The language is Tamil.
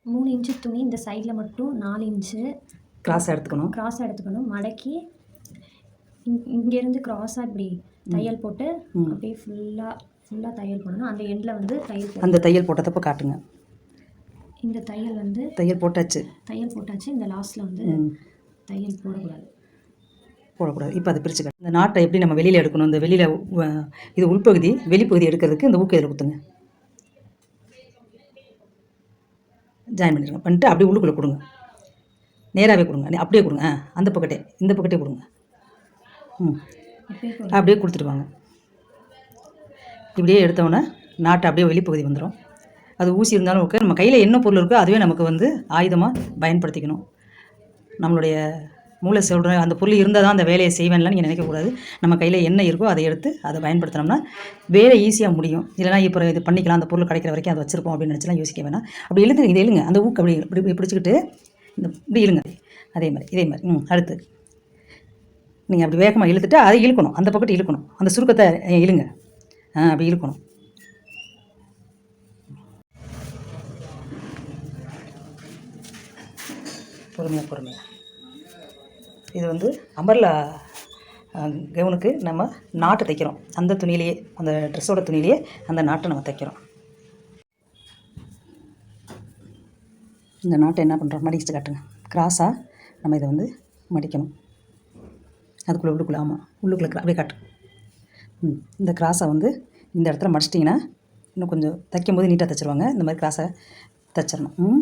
3 இன்ச்சு துணி இந்த சைடில் மட்டும் 4 இன்ச்சு கிராஸாக எடுத்துக்கணும். மடக்கி இங்கேருந்து கிராஸாக இப்படி தையல் போட்டு அப்படியே ஃபுல்லாக தையல் போடணும். அந்த எண்டில் வந்து அந்த தையல் போட்டதப்போ காட்டுங்க. இந்த தையல் வந்து தையல் போட்டாச்சு. இந்த லாஸ்ட்டில் வந்து தையல் போடக்கூடாது. இப்போ அதை பிரித்து காட்டு. இந்த நாட்டை எப்படி நம்ம வெளியில் எடுக்கணும், இந்த வெளியில் இது உள்பகுதி வெளிப்பகுதி எடுக்கிறதுக்கு இந்த ஊக்கு இதில் குத்துங்க. ஜாயின் பண்ணிடுங்க. பண்ணிட்டு அப்படியே உள்ளுக்குள்ளே கொடுங்க. நேராகவே கொடுங்க. அப்படியே கொடுங்க. அந்த பக்கத்தே இந்த பக்கத்தே கொடுங்க. அப்படியே கொடுத்துட்டு வாங்க. இப்படியே எடுத்தோன்னே நாட்டை அப்படியே வெளிப்பகுதி வந்துடும். அது ஊசி இருந்தாலும் ஓகே. நம்ம கையில் என்ன பொருள் இருக்கோ அதுவே நமக்கு வந்து ஆயுதமாக பயன்படுத்திக்கணும். நம்மளுடைய மூளை சொல்கிற அந்த பொருள் இருந்தால் தான் அந்த வேலையை செய்வேன்லாம் நீங்கள் நினைக்கக்கூடாது. நம்ம கையில் என்ன இருக்கோ அதை எடுத்து அதை பயன்படுத்தினோம்னா வேலை ஈஸியாக முடியும். இல்லைனா இப்போ இது பண்ணிக்கலாம், அந்த பொருள் கிடைக்கிற வரைக்கும் அதை வச்சுருப்போம் அப்படின்னு நினச்சிலாம் யோசிக்க வேணாம். அப்படி இதை இழுங்க. அந்த ஊக்கு அப்படி இப்படி பிடிச்சிக்கிட்டு இப்படி இழுங்க. இதே மாதிரி அடுத்து நீங்கள் அப்படி வேகமாக இழுத்துட்டு அதை இழுக்கணும். அந்த பக்கத்து இழுக்கணும். அந்த சுருக்கத்தை இழுங்க. அப்படி இழுக்கணும். பொறுமையாக இது வந்து அம்பர்லா கவுனுக்கு நம்ம நாட்டை தைக்கிறோம். அந்த துணியிலேயே, அந்த ட்ரெஸ்ஸோட துணியிலேயே அந்த நாட்டை நம்ம தைக்கிறோம். இந்த நாட்டை என்ன பண்ணுறோம், மடிச்சு காட்டுங்க. கிராஸாக நம்ம இதை வந்து மடிக்கணும். அதுக்குள்ளே ஆமாம், உள்ளுக்குள்ளே அப்படியே காட்டு. இந்த கிராஸை வந்து இந்த இடத்துல மடிச்சிட்டிங்கன்னா இன்னும் கொஞ்சம் தைக்கும் போது நீட்டாக தைச்சிருவாங்க. இந்த மாதிரி கிராஸை தைச்சிடணும்.